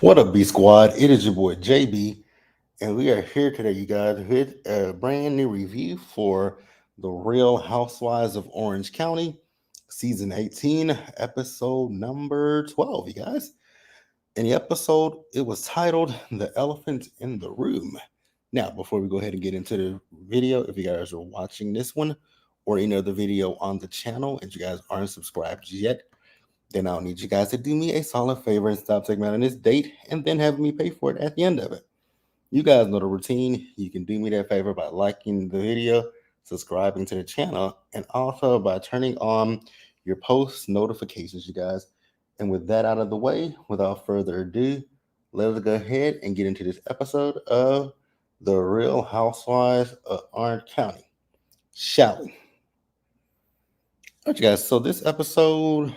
What up, B Squad? It is your boy JB, and we are here today, you guys, with a brand new review for The Real Housewives of Orange County, Season 18, Episode number 12, you guys. In the episode, it was titled The Elephant in the Room. Now, before we go ahead and get into the video, if you guys are watching this one or any other video on the channel and you guys aren't subscribed yet, then I'll need you guys to do me a solid favor and stop taking me out on this date and then have me pay for it at the end of it. You guys know the routine. You can do me that favor by liking the video, subscribing to the channel, and also by turning on your post notifications, you guys. And with that out of the way, without further ado, let's go ahead and get into this episode of The Real Housewives of Orange County. Shall we? All right, you guys. So this episode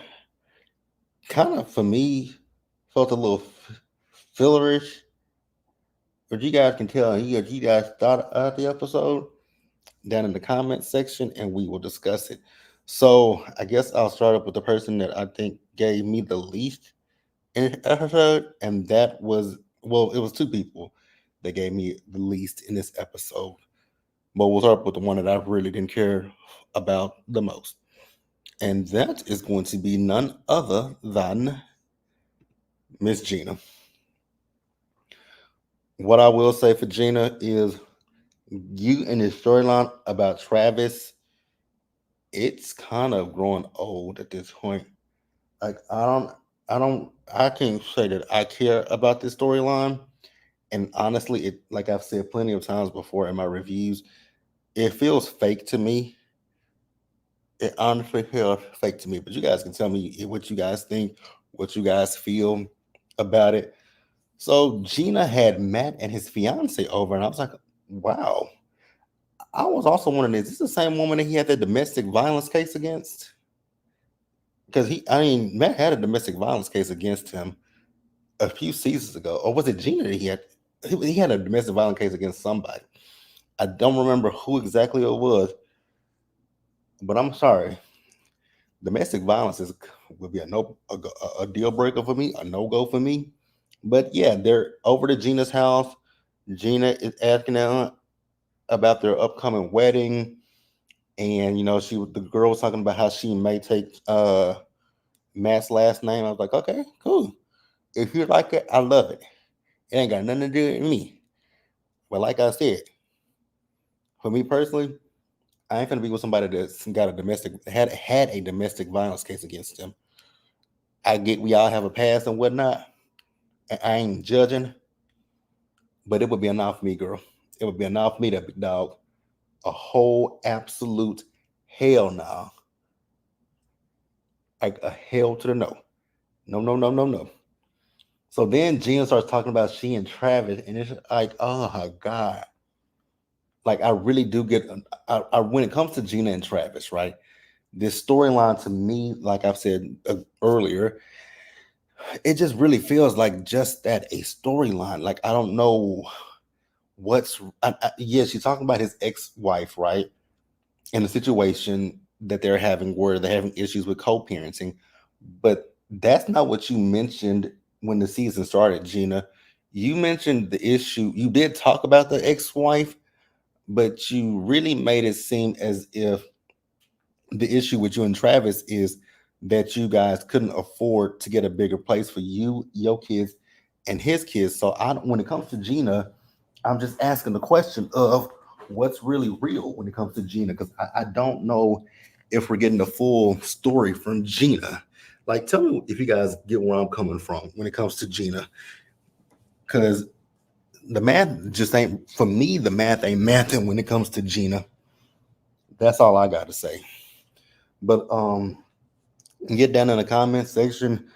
kind of, for me, felt a little fillerish. But you guys can tell you guys thought of the episode down in the comment section and we will discuss it. So I guess I'll start up with the person that I think gave me the least in this episode, and that was, well, it was two people that gave me the least in this episode. But we'll start with the one that I really didn't care about the most. And that is going to be none other than Miss Gina. What I will say for Gina is you in the storyline about Travis, it's kind of growing old at this point. Like I can't say that I care about this storyline. And honestly, it, like I've said plenty of times before in my reviews, it feels fake to me. It honestly feels fake to me. But you guys can tell me what you guys think, what you guys feel about it. So Gina had Matt and his fiance over, and I was like, wow. I was also wondering, is this the same woman that he had the domestic violence case against? Because Matt had a domestic violence case against him a few seasons ago, or was it Gina that he had? He had a domestic violence case against somebody. I don't remember who exactly it was, but I'm sorry. Domestic violence would be a deal breaker for me, a no go for me. But yeah, they're over to Gina's house. Gina is asking them about their upcoming wedding, and the girl was talking about how she may take Matt's last name. I was like, okay, cool. If you like it, I love it. It ain't got nothing to do with me. But like I said, for me personally, I ain't gonna be with somebody that's got a had a domestic violence case against them. I get we all have a past and whatnot, and I ain't judging, but it would be enough for me, girl. It would be enough for me, that big dog. A whole absolute hell no. Like a hell to the no. No, no, no, no, no. So then Gina starts talking about she and Travis, and it's like, oh my God. Like I really do get when it comes to Gina and Travis, right? This storyline to me, like I've said earlier, it just really feels like just that, a storyline. Like I don't know yeah, she's talking about his ex-wife, right? And the situation that they're having where they're having issues with co-parenting. But that's not what you mentioned when the season started, Gina. You mentioned the issue. You did talk about the ex-wife, but you really made it seem as if the issue with you and Travis is that you guys couldn't afford to get a bigger place for you, your kids, and his kids. So when it comes to Gina, I'm just asking the question of what's really real when it comes to Gina, because I don't know if we're getting the full story from Gina. Like, tell me if you guys get where I'm coming from when it comes to Gina, because the math just ain't, for me. The math ain't mathing when it comes to Gina. That's all I got to say. But get down in the comments section.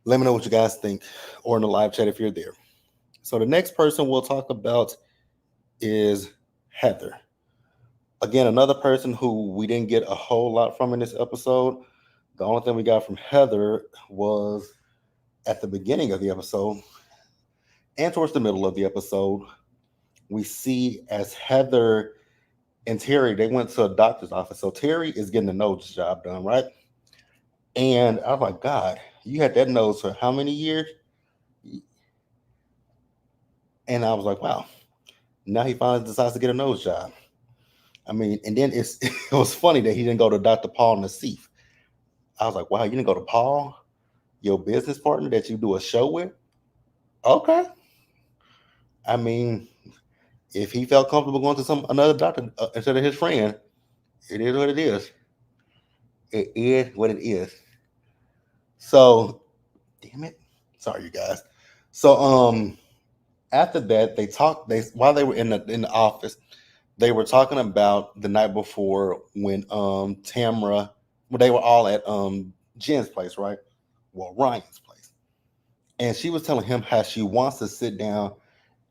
Let me know what you guys think, or in the live chat if you're there. So the next person we'll talk about is Heather. Again, another person who we didn't get a whole lot from in this episode. The only thing we got from Heather was at the beginning of the episode and towards the middle of the episode. We see as Heather and Terry, they went to a doctor's office. So Terry is getting the nose job done, right? And I was like, God, you had that nose for how many years? And I was like, wow, now he finally decides to get a nose job. I mean, and then it was funny that he didn't go to Dr. Paul Nassif. I was like, wow, you didn't go to Paul, your business partner that you do a show with? Okay. I mean, if he felt comfortable going to some another doctor instead of his friend, it is what it is. It is what it is. So, damn it. Sorry, you guys. So, after that, they talked. They while they were in the office, they were talking about the night before when Tamra, well, they were all at Jen's place, right? Well, Ryan's place, and she was telling him how she wants to sit down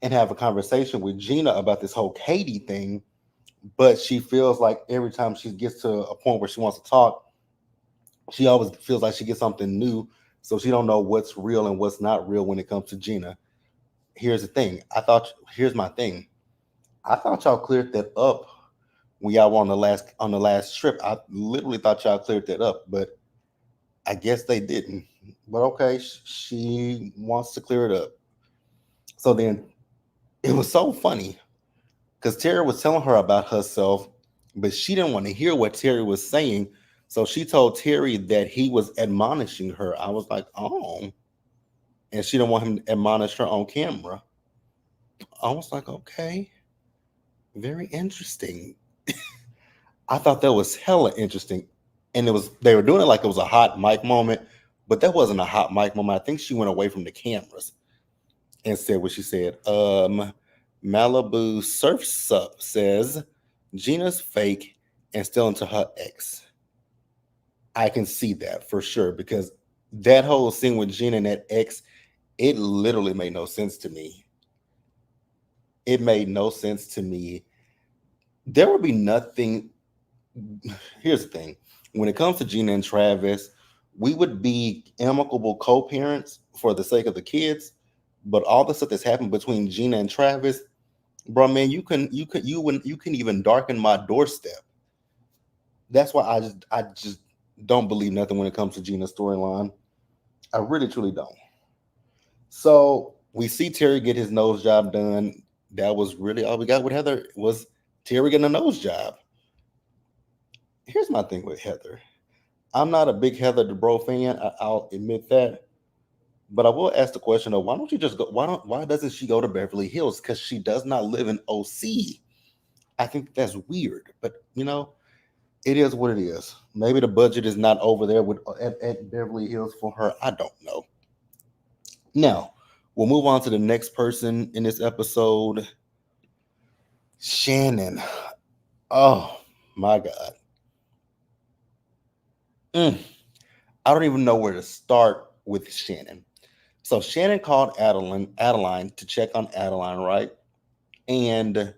and have a conversation with Gina about this whole Katie thing, but she feels like every time she gets to a point where she wants to talk, she always feels like she gets something new, so she don't know what's real and what's not real when it comes to Gina. Here's the thing. Here's my thing. I thought y'all cleared that up when y'all were on the last trip. I literally thought y'all cleared that up, but I guess they didn't. But okay, she wants to clear it up. So then it was so funny because Terry was telling her about herself, but she didn't want to hear what Terry was saying. So she told Terry that he was admonishing her. I was like, oh, and she didn't want him to admonish her on camera. I was like, okay, very interesting. I thought that was hella interesting. And they were doing it like it was a hot mic moment, but that wasn't a hot mic moment. I think she went away from the cameras and said what she said. Malibu Surf Sup says Gina's fake and still into her ex. I can see that for sure because that whole scene with Gina and that ex, it literally made no sense to me. It made no sense to me. There would be nothing. Here's the thing: when it comes to Gina and Travis, we would be amicable co-parents for the sake of the kids. But all the stuff that's happened between Gina and Travis, bro, man, you can even darken my doorstep. That's why I just don't believe nothing when it comes to Gina's storyline. I really truly don't. So we see Terry get his nose job done. That was really all we got with Heather was Terry getting a nose job. Here's my thing with Heather. I'm not a big Heather Dubrow fan. I'll admit that. But I will ask the question of why don't you just go? Why doesn't she go to Beverly Hills? Because she does not live in OC. I think that's weird. But it is what it is. Maybe the budget is not over there at Beverly Hills for her. I don't know. Now we'll move on to the next person in this episode, Shannon. Oh my God. Mm, I don't even know where to start with Shannon. So Shannon called Adeline to check on Adeline, right? And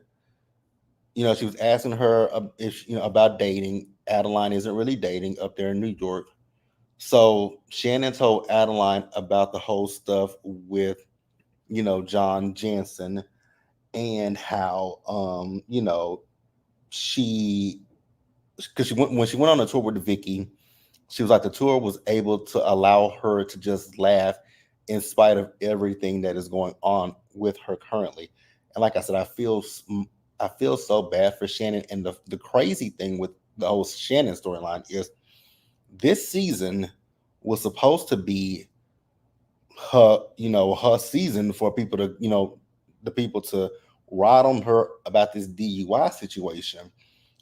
she was asking her if about dating. Adeline isn't really dating up there in New York. So Shannon told Adeline about the whole stuff with John Jansen and how she because she went when she went on a tour with Vicky. She was like the tour was able to allow her to just laugh in spite of everything that is going on with her currently. And like I said, I feel so bad for Shannon. And the crazy thing with the whole Shannon storyline is this season was supposed to be her season for people to, the people to ride on her about this DUI situation.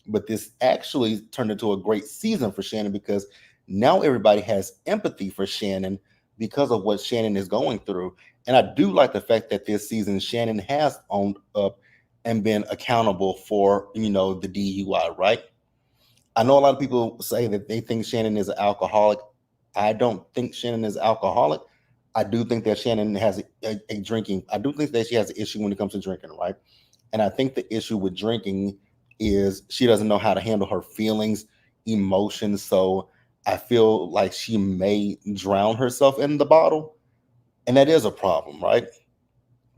But this actually turned into a great season for Shannon because now everybody has empathy for Shannon because of what Shannon is going through. And I do like the fact that this season Shannon has owned up and been accountable for, the DUI, right? I know a lot of people say that they think Shannon is an alcoholic. I don't think Shannon is alcoholic. I do think that Shannon has a drinking. I do think that she has an issue when it comes to drinking, right? And I think the issue with drinking is she doesn't know how to handle her feelings, emotions. So I feel like she may drown herself in the bottle. And that is a problem, right?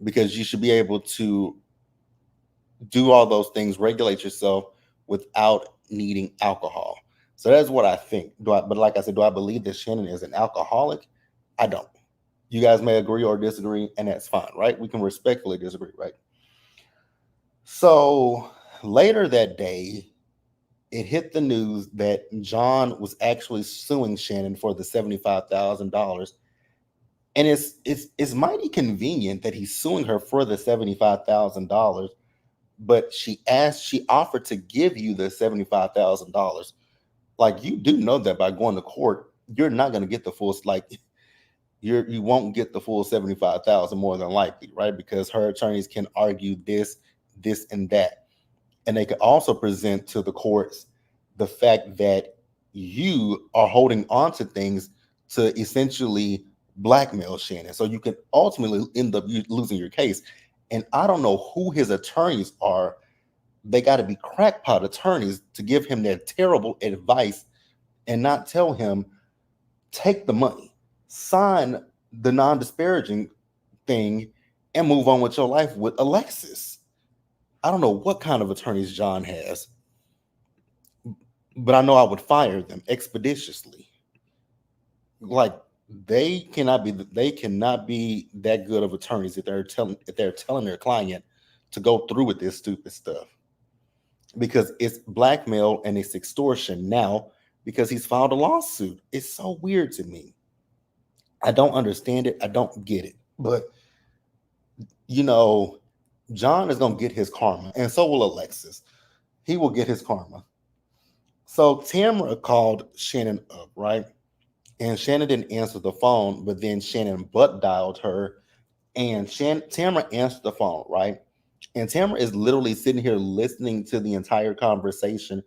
Because you should be able to do all those things, regulate yourself without needing alcohol. So that's what I think. But like I said, do I believe that Shannon is an alcoholic? I don't. You guys may agree or disagree, and that's fine, right? We can respectfully disagree, right? So later that day, it hit the news that John was actually suing Shannon for the $75,000. And it's mighty convenient that he's suing her for the $75,000, but she offered to give you the $75,000. Like, you do know that by going to court, you're not going to get the full, like, you won't get the full 75,000 more than likely, right? Because her attorneys can argue this and that, and they can also present to the courts the fact that you are holding on to things to essentially blackmail Shannon, so you can ultimately end up losing your case. And I don't know who his attorneys are. They got to be crackpot attorneys to give him that terrible advice and not tell him, take the money, sign the non-disparaging thing, and move on with your life with Alexis. I don't know what kind of attorneys John has, but I know I would fire them expeditiously. Like, they cannot be that good of attorneys if they're telling their client to go through with this stupid stuff, because it's blackmail and it's extortion now, because he's filed a lawsuit. It's so weird to me. I don't understand it. I don't get it. But you know, John is gonna get his karma, and so will Alexis. He will get his karma. So Tamara called Shannon up, right? And Shannon didn't answer the phone, but then Shannon butt dialed her, and Tamara answered the phone, right? And Tamara is literally sitting here listening to the entire conversation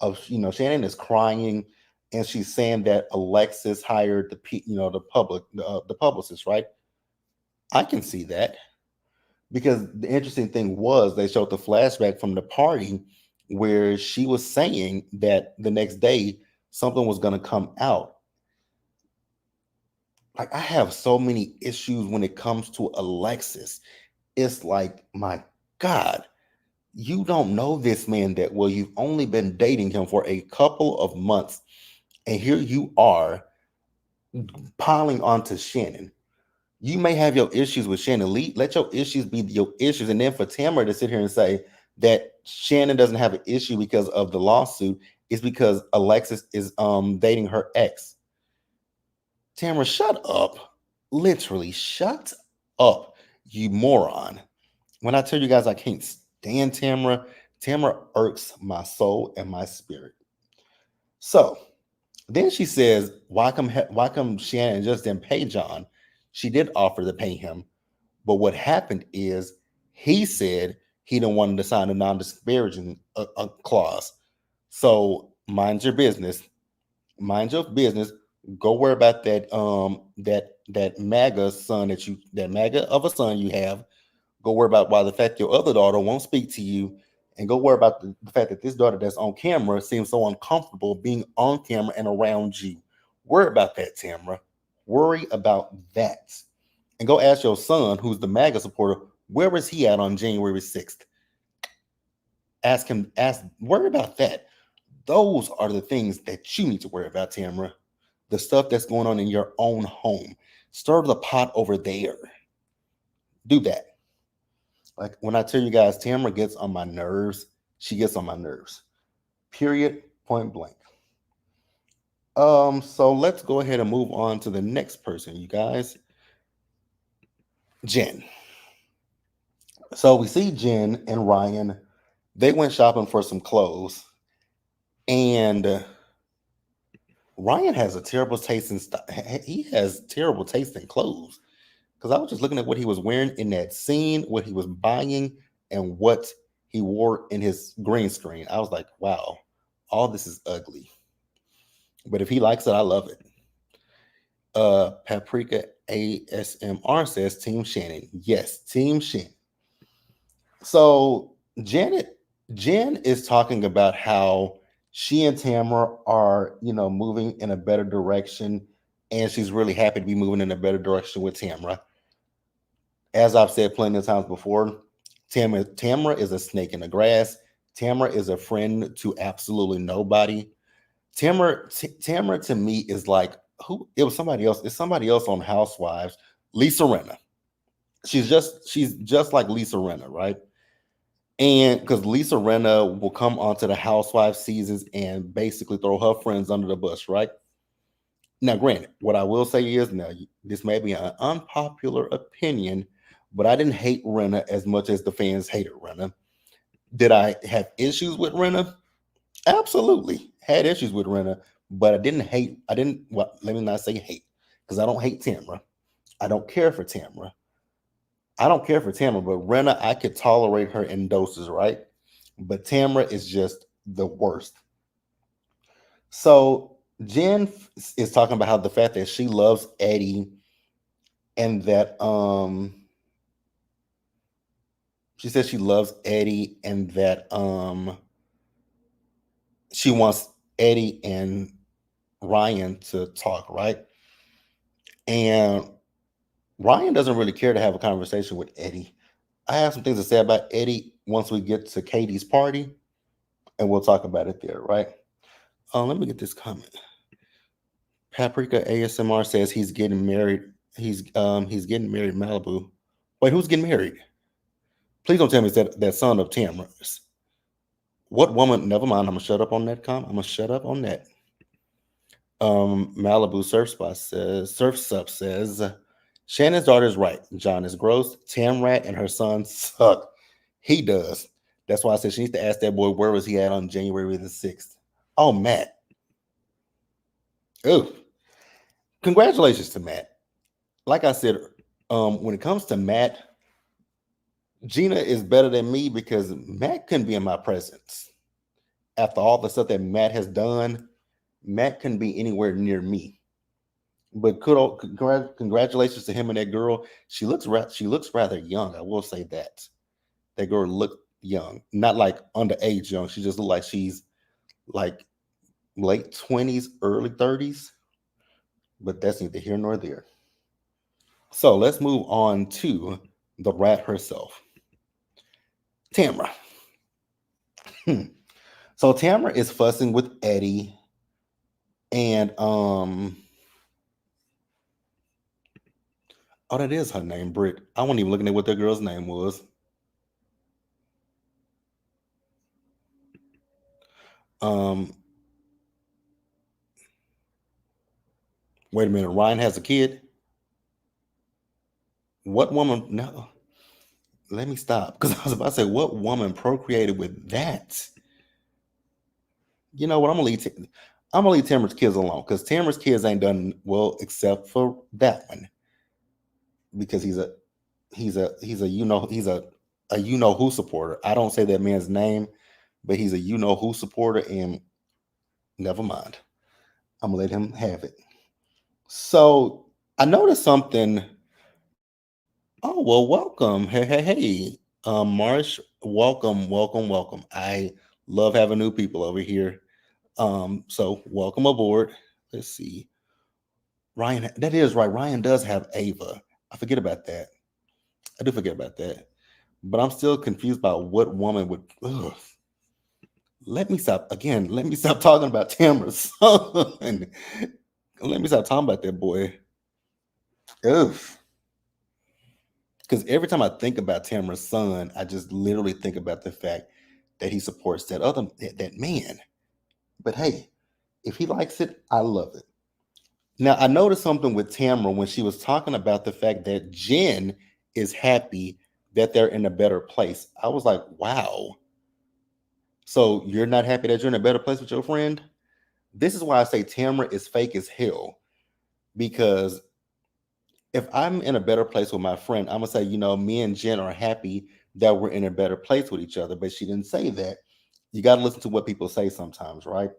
of, Shannon is crying, and she's saying that Alexis hired the publicist, right? I can see that, because the interesting thing was they showed the flashback from the party where she was saying that the next day something was going to come out. Like, I have so many issues when it comes to Alexis. It's like, my God, you don't know this man that well. You've only been dating him for a couple of months, and here you are piling onto Shannon. You may have your issues with Shannon. Let your issues be your issues. And then for Tamara to sit here and say that Shannon doesn't have an issue because of the lawsuit, is because Alexis is dating her ex. Tamara, shut up. Literally, shut up, you moron. When I tell you guys I can't stand Tamara, Tamara irks my soul and my spirit. So then she says, why come Shannon just didn't pay John? She did offer to pay him, but what happened is he said he didn't want to sign a non-disparaging clause. So mind your business. Go worry about that MAGA son that MAGA of a son you have. Go worry about why the fact your other daughter won't speak to you, and go worry about the fact that this daughter that's on camera seems so uncomfortable being on camera and around you. Worry about that, Tamara. Worry about that. And go ask your son, who's the MAGA supporter, where was he at on January 6th? Worry about that. Those are the things that you need to worry about, Tamara. The stuff that's going on in your own home. Stir the pot over there. Do that. Like, when I tell you guys, Tamara gets on my nerves. She gets on my nerves. Period. Point blank. So let's go ahead and move on to the next person, you guys. Jen. So we see Jen and Ryan. They went shopping for some clothes, and Ryan has a terrible taste in he has terrible taste in clothes. Because I was just looking at what he was wearing in that scene, what he was buying, and what he wore in his green screen. I was like, wow, all this is ugly. But if he likes it, I love it. Paprika ASMR says Team Shannon. Yes, Team Shannon. So Jen is talking about how she and Tamara are, moving in a better direction, and she's really happy to be moving in a better direction with Tamara. As I've said plenty of times before, Tamara is a snake in the grass. Tamara is a friend to absolutely nobody. Tamara to me is like, who? It was somebody else. It's somebody else on Housewives. Lisa Renna. She's just like Lisa Renna, right? And because Lisa Renna will come onto the Housewives seasons and basically throw her friends under the bus, right? Now, granted, what I will say is now this may be an unpopular opinion, but I didn't hate Renna as much as the fans hated Renna. Did I have issues with Renna? Absolutely, had issues with Renna, but I didn't hate. I didn't. Well, let me not say hate because I don't hate Tamra. I don't care for Tamra. I don't care for Tamra, but Renna, I could tolerate her in doses, right? But Tamra is just the worst. So Jen is talking about how the fact that she loves Eddie and that she says she loves Eddie and that she wants Eddie and Ryan to talk, right? And Ryan doesn't really care to have a conversation with Eddie. I have some things to say about Eddie once we get to Katie's party, and we'll talk about it there, right? Let me get this comment. Paprika ASMR says he's getting married. He's getting married in Malibu. Wait, who's getting married? Please don't tell me it's that son of Tamara's. What woman? Never mind. I'm gonna shut up on that comment. I'm gonna shut up on that. Malibu Surf Sup says Shannon's daughter's right. John is gross. Tamrat and her son suck. He does. That's why I said she needs to ask that boy where was he at on January the 6th. Oh, Matt. Ooh. Congratulations to Matt. Like I said, when it comes to Matt, Gina is better than me because Matt couldn't be in my presence. After all the stuff that Matt has done, Matt couldn't be anywhere near me. But congratulations to him and that girl. She looks rather young. I will say that that girl looked young, not like underage young. She just looked like she's like late 20s, early 30s. But that's neither here nor there. So let's move on to the rat herself, Tamra. So Tamra is fussing with Eddie, and oh, that is her name, Britt. I wasn't even looking at what that girl's name was. Um, Wait a minute. Ryan has a kid. What woman? No, let me stop because I was about to say what woman procreated with that. You know what? I'm gonna leave Tamara's kids alone because Tamara's kids ain't done well except for that one because he's a you know who supporter. I don't say that man's name, but he's a you know who supporter, and never mind. I'm gonna let him have it. So I noticed something. Oh well, welcome. Hey. Marsh, welcome, welcome, welcome. I love having new people over here. So welcome aboard. Let's see. Ryan, that is right. Ryan does have Ava. I forget about that. I do forget about that. But I'm still confused about what woman would. Ugh. Let me stop again. Let me stop talking about Tamara's son. Let me stop talking about that boy. Ugh. Because every time I think about Tamara's son, I just literally think about the fact that he supports that man. But hey, if he likes it, I love it. Now I noticed something with Tamara when she was talking about the fact that Jen is happy that they're in a better place. I was like, wow. So you're not happy that you're in a better place with your friend? This is why I say Tamara is fake as hell. Because if I'm in a better place with my friend, I'm gonna say, me and Jen are happy that we're in a better place with each other. But she didn't say that. You got to listen to what people say sometimes, right?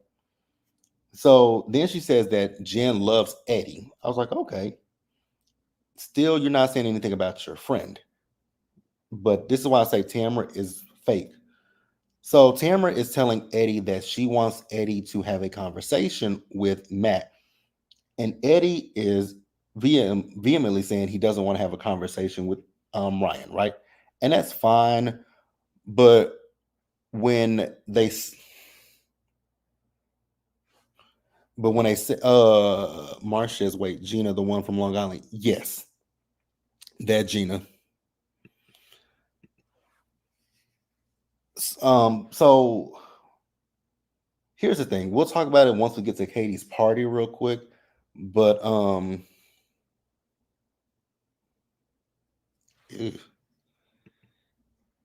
So then she says that Jen loves Eddie. I was like, okay. Still, you're not saying anything about your friend. But this is why I say Tamara is fake. So Tamara is telling Eddie that she wants Eddie to have a conversation with Matt. And Eddie is vehemently saying he doesn't want to have a conversation with Ryan, right? And that's fine. But when they but when they say Marcia's wait, Gina, the one from Long Island, yes. That Gina. So here's the thing. We'll talk about it once we get to Katie's party real quick. But ew.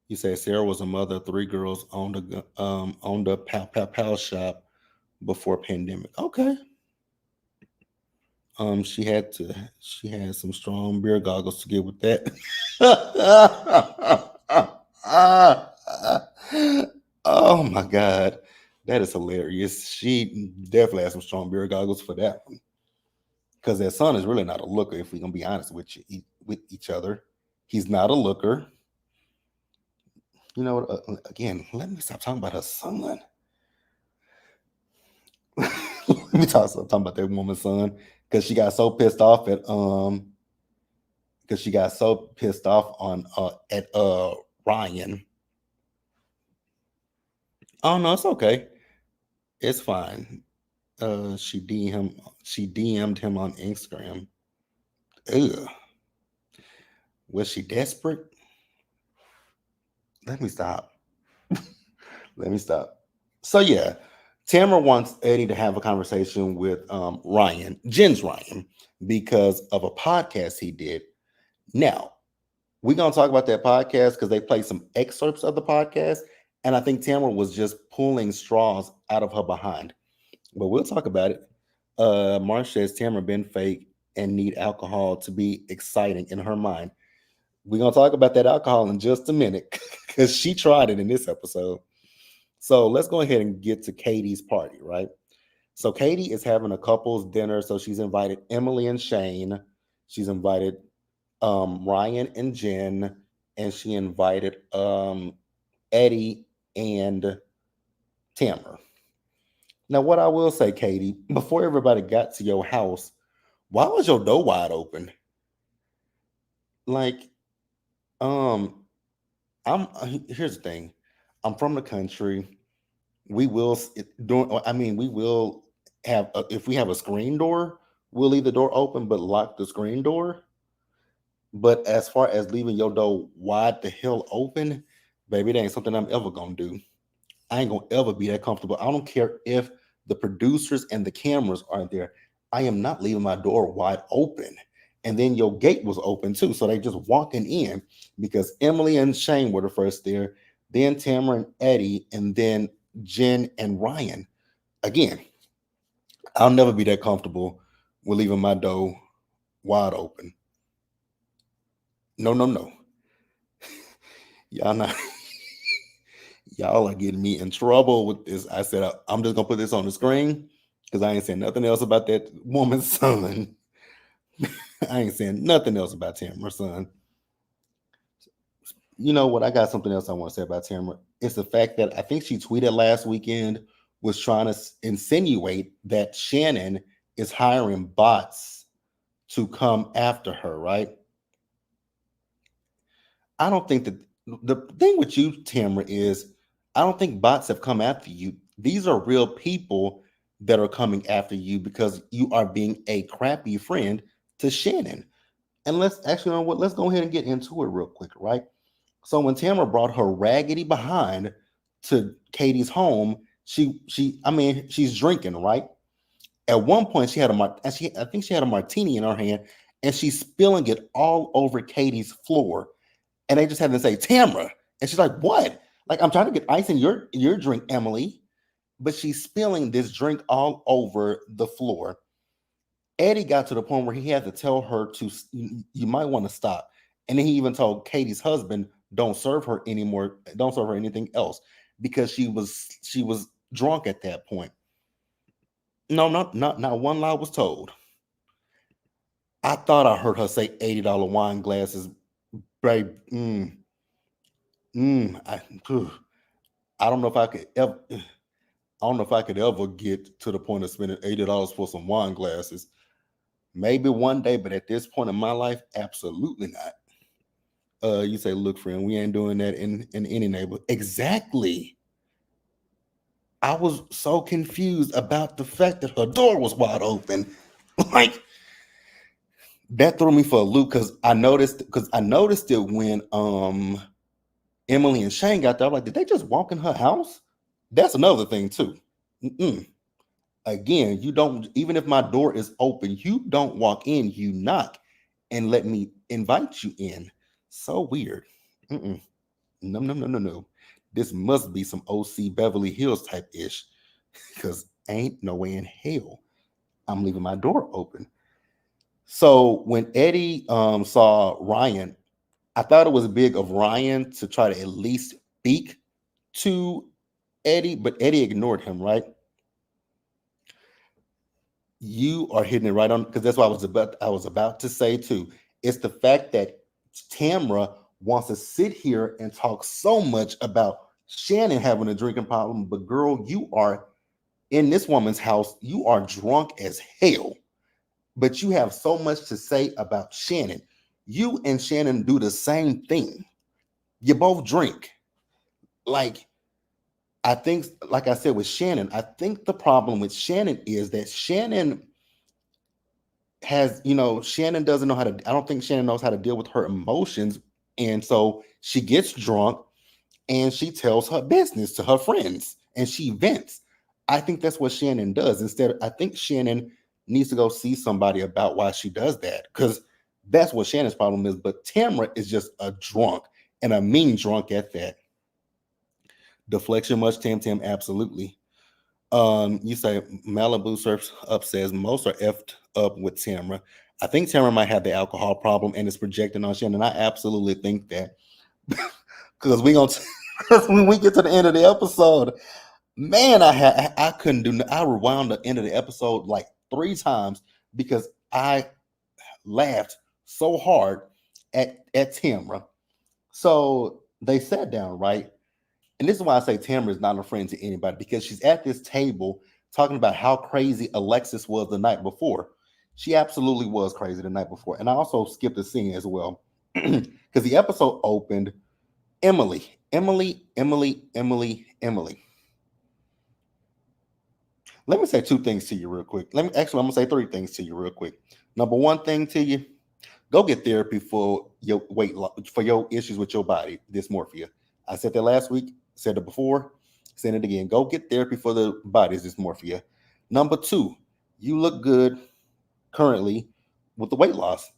You say Sarah was a mother of three girls, owned a pow shop before pandemic. Okay. She had some strong beer goggles to get with that. Oh my god. That is hilarious. She definitely has some strong beer goggles for that one. Because that son is really not a looker, if we're gonna be honest with each other. He's not a looker. You know what? Again, let me stop talking about her son. Let me talking about that woman's son because she got so pissed off at because she got so pissed off on at Ryan. Oh no, it's okay. It's fine. She DM'd him on Instagram. Ugh. Was she desperate? Let me stop. Let me stop. So yeah, Tamara wants Eddie to have a conversation with Ryan, Jen's Ryan, because of a podcast he did. Now, we're gonna talk about that podcast because they played some excerpts of the podcast, and I think Tamara was just pulling straws out of her behind. But we'll talk about it. Marsh says Tamara been fake and need alcohol to be exciting in her mind. We're gonna talk about that alcohol in just a minute because she tried it in this episode. So let's go ahead and get to Katie's party, right? So Katie is having a couples dinner. So she's invited Emily and Shane. She's invited Ryan and Jen, and she invited Eddie and Tamara. Now, what I will say, Katie, before everybody got to your house, why was your door wide open? Like, um, here's the thing. I'm from the country. We will we will have if we have a screen door, we'll leave the door open, but lock the screen door. But as far as leaving your door wide the hell open, baby, that ain't something I'm ever gonna do. I ain't gonna ever be that comfortable. I don't care if the producers and the cameras aren't there. I am not leaving my door wide open. And then your gate was open too. So they just walking in because Emily and Shane were the first there, then Tamara and Eddie, and then Jen and Ryan. Again, I'll never be that comfortable with leaving my door wide open. No, no, no. Y'all not y'all are getting me in trouble with this. I said I'm just gonna put this on the screen because I ain't saying nothing else about that woman's son. I ain't saying nothing else about Tamara's son. You know what? I got something else I want to say about Tamara. It's the fact that I think she tweeted last weekend was trying to insinuate that Shannon is hiring bots to come after her, right? I don't think that the thing with you, Tamara, is I don't think bots have come after you. These are real people that are coming after you because you are being a crappy friend to Shannon. And let's actually, you know what? Let's go ahead and get into it real quick, right? So when Tamara brought her raggedy behind to Katie's home, she's drinking, right? At one point, she had I think she had a martini in her hand, and she's spilling it all over Katie's floor. And they just had to say, Tamara. And she's like, what? Like, I'm trying to get ice in your drink, Emily. But she's spilling this drink all over the floor. Eddie got to the point where he had to tell her you might want to stop. And then he even told Katie's husband, don't serve her anymore, don't serve her anything else because she was drunk at that point. No, not one lie was told. I thought I heard her say $80 wine glasses, babe. I, I don't know if I could ever. I don't know if I could ever get to the point of spending $80 for some wine glasses. Maybe one day, but at this point in my life, absolutely not. You say, look, friend, we ain't doing that in any neighborhood. Exactly. I was so confused about the fact that her door was wide open. Like, That threw me for a loop because I noticed it when Emily and Shane got there. I'm like, did they just walk in her house? That's another thing too. Mm-mm. Again, you don't, even if my door is open, you don't walk in, you knock and let me invite you in. So weird. Mm-mm. No, no, no, no, no. This must be some OC Beverly Hills type ish because ain't no way in hell I'm leaving my door open. So when Eddie saw Ryan, I thought it was big of Ryan to try to at least speak to Eddie, but Eddie ignored him, right? You are hitting it right on because that's what I was about to say too. It's the fact that Tamra wants to sit here and talk so much about Shannon having a drinking problem, but girl, you are in this woman's house, you are drunk as hell, but you have so much to say about Shannon. You and Shannon do the same thing. You both drink. Like, I think, like I said with Shannon, I think the problem with Shannon is that Shannon doesn't know how to, I don't think Shannon knows how to deal with her emotions. And so she gets drunk and she tells her business to her friends and she vents. I think that's what Shannon does. I think Shannon needs to go see somebody about why she does that because that's what Shannon's problem is. But Tamara is just a drunk and a mean drunk at that. Deflection much, Tam Tam, absolutely. You say Malibu Surfs Up says most are effed up with Tamara. I think Tamara might have the alcohol problem and is projecting on Shannon. I absolutely think that because we gonna because when we get to the end of the episode, man, I couldn't do. I rewound the end of the episode like 3 times because I laughed so hard at Tamara. So they sat down, right? And this is why I say Tamara is not a friend to anybody because she's at this table talking about how crazy Alexis was the night before. She absolutely was crazy the night before. And I also skipped a scene as well because the episode opened Emily, Emily, Emily, Emily, Emily. Let me say 2 things to you real quick. I'm gonna say 3 things to you real quick. Number one thing to you, go get therapy for your weight loss, for your issues with your body, dysmorphia. I said that last week, said it before, said it again. Go get therapy for the body's dysmorphia. Number two, you look good currently with the weight loss.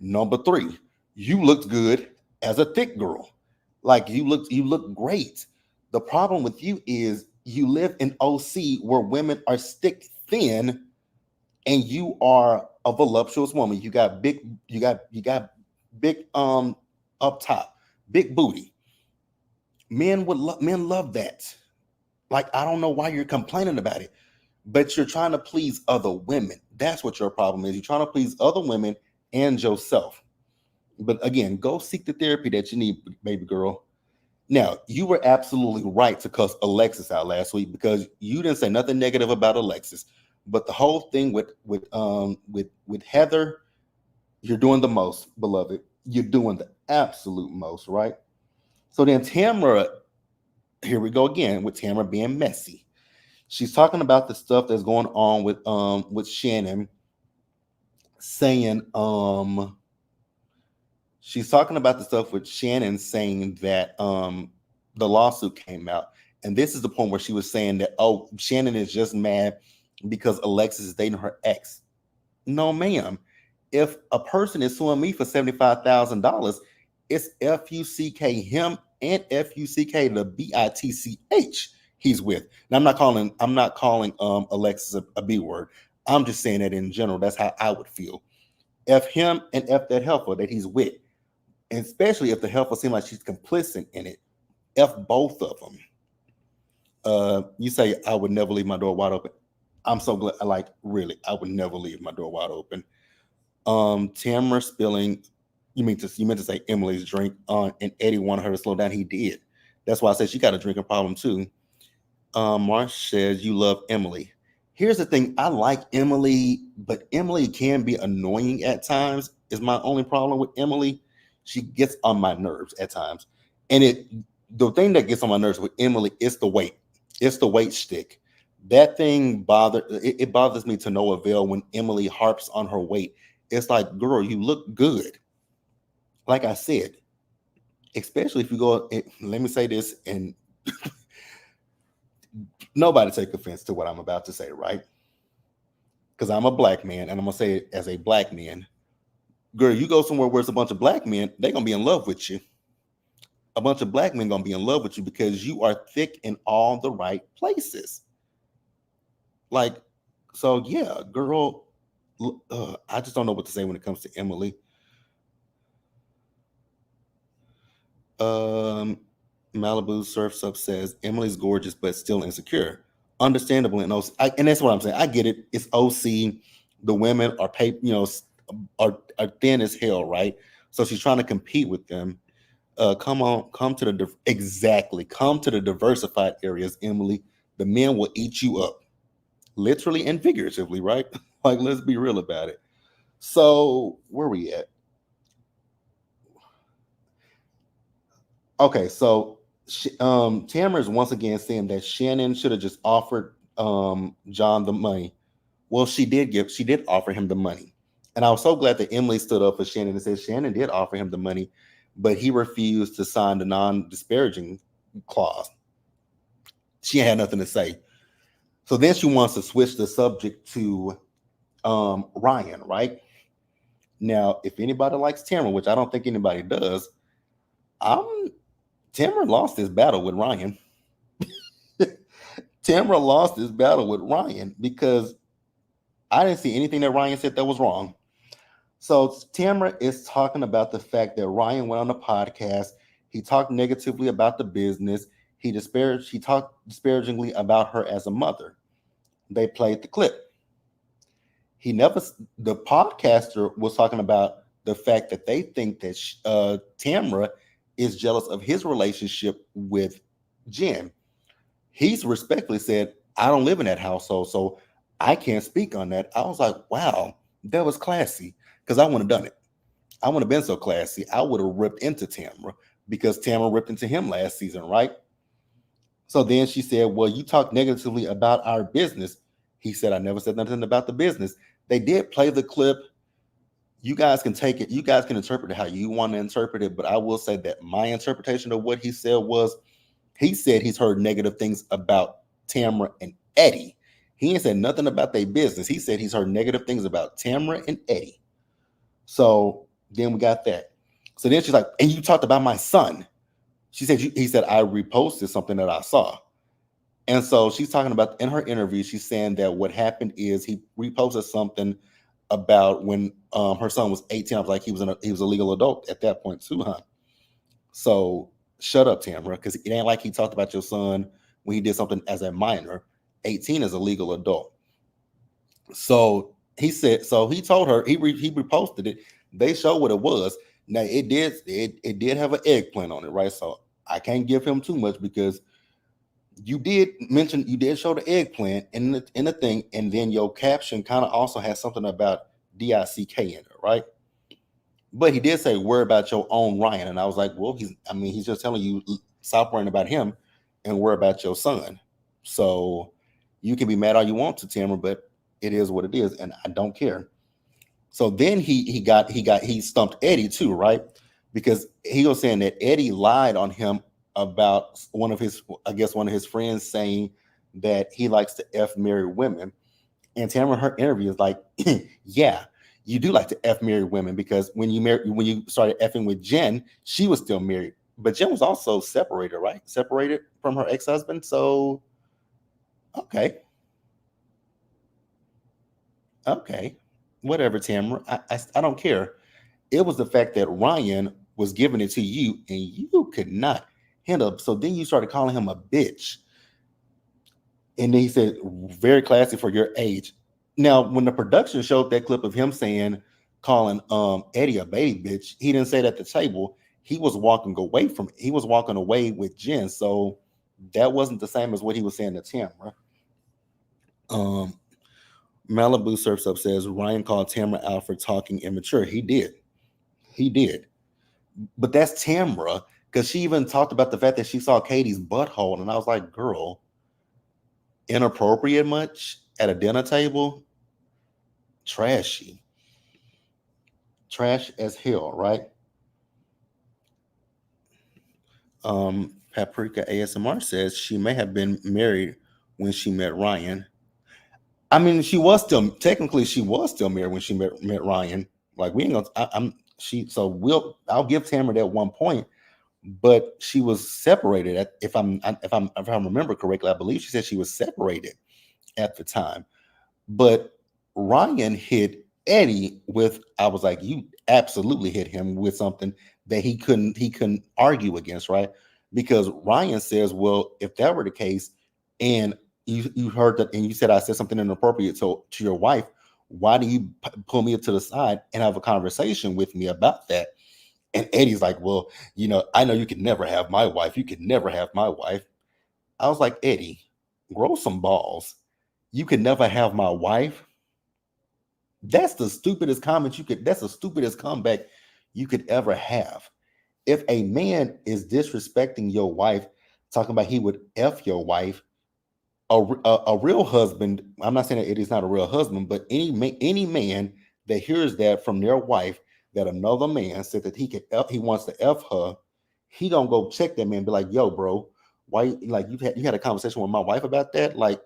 Number three, you looked good as a thick girl. Like you look great. The problem with you is you live in OC where women are stick thin and you are a voluptuous woman. You got big up top, big booty. Men love that. Like I don't know why you're complaining about it, but you're trying to please other women. That's what your problem is. You're trying to please other women and yourself. But again, go seek the therapy that you need, baby girl. Now, you were absolutely right to cuss Alexis out last week because you didn't say nothing negative about Alexis. But the whole thing with Heather, you're doing the most, beloved. You're doing the absolute most, right? So then Tamara, here we go again with Tamara being messy. She's talking about the stuff that's going on with Shannon, saying she's talking about the stuff with Shannon saying that the lawsuit came out. And this is the point where she was saying that, oh, Shannon is just mad because Alexis is dating her ex. No, ma'am. If a person is suing me for $75,000, it's FUCK him and FUCK the BITCH he's with. And I'm not calling Alexis a B word. I'm just saying that in general. That's how I would feel. F him and F that helper that he's with. And especially if the helper seems like she's complicit in it. F both of them. You say I would never leave my door wide open. I'm so glad. Like really, I would never leave my door wide open. Tamara spilling. You meant to say Emily's drink on, and Eddie wanted her to slow down. He did. That's why I said she got a drinking problem too. Marsh says you love Emily. Here's the thing: I like Emily, but Emily can be annoying at times. Is my only problem with Emily. She gets on my nerves at times, and the thing that gets on my nerves with Emily is the weight. It's the weight stick. That thing bothers me to no avail when Emily harps on her weight. It's like, girl, you look good. Like I said, especially if you go, let me say this, and nobody take offense to what I'm about to say, right? Because I'm a black man, and I'm gonna say it as a black man. Girl, you go somewhere where it's a bunch of black men, they're gonna be in love with you. A bunch of black men gonna be in love with you because you are thick in all the right places. Like, so yeah, girl. I just don't know what to say when it comes to Emily. Um, Malibu Surfs Up says Emily's gorgeous but still insecure. Understandable, and and that's what I'm saying. I get it. It's OC. The women are are thin as hell, right? So she's trying to compete with them. Come on, come to the exactly. Come to the diversified areas, Emily. The men will eat you up, literally and figuratively, right? Like, let's be real about it. So where we at? Okay, so Tamara is once again saying that Shannon should have just offered John the money. Well, she did offer him the money. And I was so glad that Emily stood up for Shannon and said Shannon did offer him the money, but he refused to sign the non-disparaging clause. She had nothing to say. So then she wants to switch the subject to Ryan, right? Now, if anybody likes Tamara, which I don't think anybody does, I'm Tamara lost this battle with Ryan. Tamara lost this battle with Ryan because I didn't see anything that Ryan said that was wrong. So Tamara is talking about the fact that Ryan went on a podcast. He talked negatively about the business. He talked disparagingly about her as a mother. They played the clip. He never the podcaster was talking about the fact that they think that Tamara is jealous of his relationship with Jen. He's respectfully said, I don't live in that household, so I can't speak on that. I was like, wow, that was classy. Because I wouldn't have done it. I wouldn't have been so classy. I would have ripped into Tamara because Tamara ripped into him last season, right? So then she said, well, you talk negatively about our business. He said, I never said nothing about the business. They did play the clip. You guys can take it, you guys can interpret it how you want to interpret it. But I will say that my interpretation of what he said was he said he's heard negative things about Tamara and Eddie. He ain't said nothing about their business. He said he's heard negative things about Tamara and Eddie. So then we got that. So then she's like, and you talked about my son. He said, I reposted something that I saw. And so she's talking about in her interview, she's saying that what happened is he reposted something about when her son was 18. I was like, he was a legal adult at that point too, huh? So shut up, Tamara, because it ain't like he talked about your son when he did something as a minor. 18 is a legal adult. So he said, so he told her he reposted it. They showed what it was. Now it did have an eggplant on it, right? So I can't give him too much because you did show the eggplant in the thing, and then your caption kind of also has something about DICK in it, right? But he did say worry about your own Ryan, and I was like, well, he's just telling you stop worrying about him and worry about your son. So you can be mad all you want to Tamara, but it is what it is, and I don't care. So then he stumped Eddie too, right? Because he was saying that Eddie lied on him about one of his friends saying that he likes to F married women. And Tamara, her interview is like, yeah, you do like to F married women because when you started effing with Jen, she was still married. But Jen was also separated, right? Separated from her ex-husband. So okay. Okay. Whatever, Tamara. I don't care. It was the fact that Ryan was giving it to you and you could not handle it. So then you started calling him a bitch. And then he said, very classy for your age. Now, when the production showed that clip of him calling Eddie a baby bitch, he didn't say it at the table. He was walking away with Jen. So that wasn't the same as what he was saying to Tamara. Um, Malibu Surfs Up says Ryan called Tamara out for talking immature. He did. He did. But that's Tamara, because she even talked about the fact that she saw Katie's butthole. And I was like, girl, inappropriate much at a dinner table? Trashy. trash as hell, right? Paprika ASMR says she may have been married when she met Ryan. I mean, she was still technically she was still married when she met Ryan. Like we ain't gonna. I'm she. So I'll give Tamara that one point, but she was separated. If I remember correctly, I believe she said she was separated at the time. But Ryan hit Eddie with, I was like, you absolutely hit him with something that he couldn't argue against, right? Because Ryan says, well, if that were the case, and you heard that, and you said I said something inappropriate to your wife, why do you pull me to the side and have a conversation with me about that? And Eddie's like, well, I know you could never have my wife. You could never have my wife. I was like, Eddie, grow some balls. You could never have my wife. That's the stupidest comment you could. That's the stupidest comeback you could ever have. If a man is disrespecting your wife, talking about he would f your wife, a real husband. I'm not saying that it is not a real husband, but any man that hears that from their wife, that another man said that he wants to f her, he gonna go check that man, and be like, yo, bro, why, like, you had a conversation with my wife about that? Like,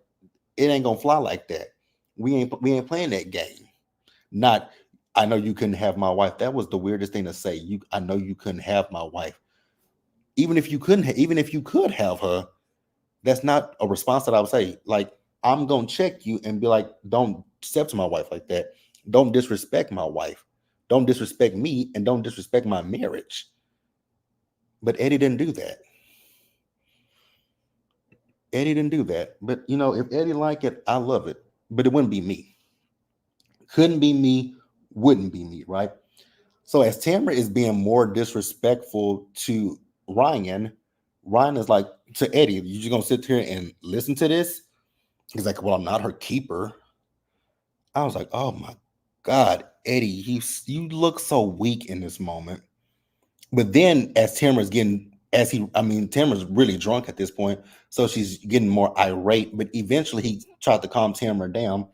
it ain't gonna fly like that. We ain't playing that game. Not, I know you couldn't have my wife. That was the weirdest thing to say. I know you couldn't have my wife. Even if you could have her, that's not a response that I would say. Like, I'm gonna check you and be like, don't step to my wife like that. Don't disrespect my wife. Don't disrespect me, and don't disrespect my marriage. But Eddie didn't do that. Eddie didn't do that. But if Eddie like it, I love it. But it wouldn't be me. Couldn't be me. Wouldn't be me. Right. So as Tamara is being more disrespectful to Ryan, Ryan is like to Eddie, you just gonna sit here and listen to this? He's like, well, I'm not her keeper. I was like, oh my God, Eddie, you look so weak in this moment. But then as Tamara's getting, Tamara's really drunk at this point, so she's getting more irate. But eventually he tried to calm Tamara down.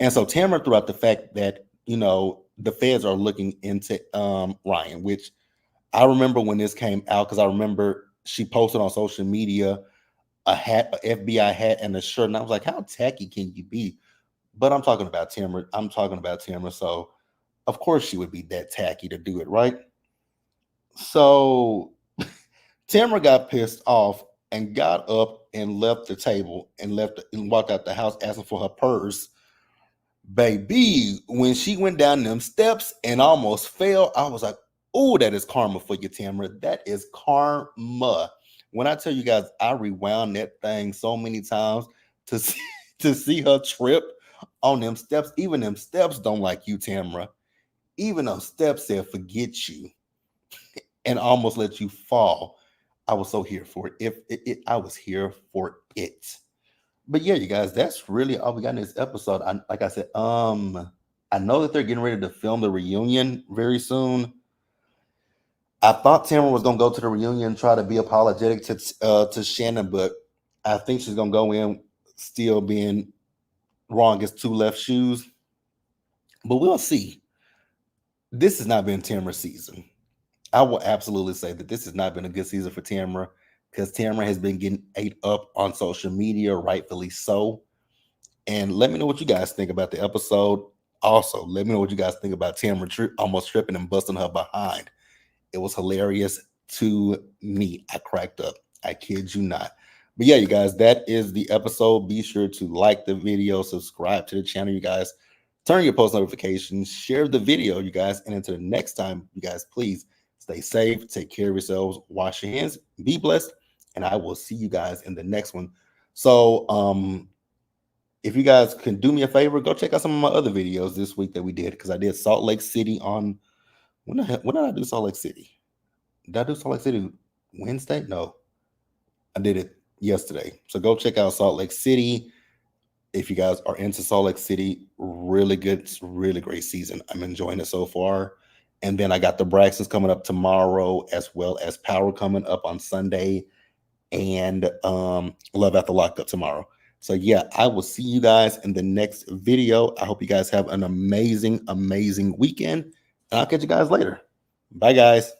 And so Tamara threw out the fact that, the feds are looking into Ryan, which I remember when this came out, because I remember she posted on social media a hat, a FBI hat, and a shirt, and I was like, "How tacky can you be?" But I'm talking about Tamara. I'm talking about Tamara, so of course she would be that tacky to do it, right? So Tamara got pissed off and got up and left the table and left and walked out the house asking for her purse. Baby, when she went down them steps and almost fell, I was like, oh, that is karma for you, Tamara. That is karma. When I tell you guys, I rewound that thing so many times to see, to see her trip on them steps. Even them steps don't like you, Tamara. Even those steps said, forget you, and almost let you fall. I was so here for it. I was here for it. But yeah, you guys, that's really all we got in this episode. Like I said, I know that they're getting ready to film the reunion very soon. I thought Tamara was gonna go to the reunion and try to be apologetic to Shannon, but I think she's gonna go in still being wrong as two left shoes. But we'll see. This has not been Tamara's season. I will absolutely say that this has not been a good season for Tamara, because Tamara has been getting ate up on social media, rightfully so. And let me know what you guys think about the episode. Also, let me know what you guys think about Tamara almost tripping and busting her behind. It was hilarious to me. I cracked up. I kid you not. But yeah, you guys, that is the episode. Be sure to like the video, subscribe to the channel, you guys. Turn your post notifications, share the video, you guys. And until the next time, you guys, please stay safe, take care of yourselves, wash your hands, be blessed, and I will see you guys in the next one. So, if you guys can do me a favor, go check out some of my other videos this week that we did, because I did Salt Lake City on when did I do Salt Lake City? Did I do Salt Lake City Wednesday? No, I did it yesterday. So go check out Salt Lake City if you guys are into Salt Lake City. Really good, it's really great season. I'm enjoying it so far. And then I got the Braxtons coming up tomorrow, as well as Power coming up on Sunday, and Love After Lockup tomorrow. So yeah, I will see you guys in the next video. I hope you guys have an amazing, amazing weekend. And I'll catch you guys later. Bye, guys.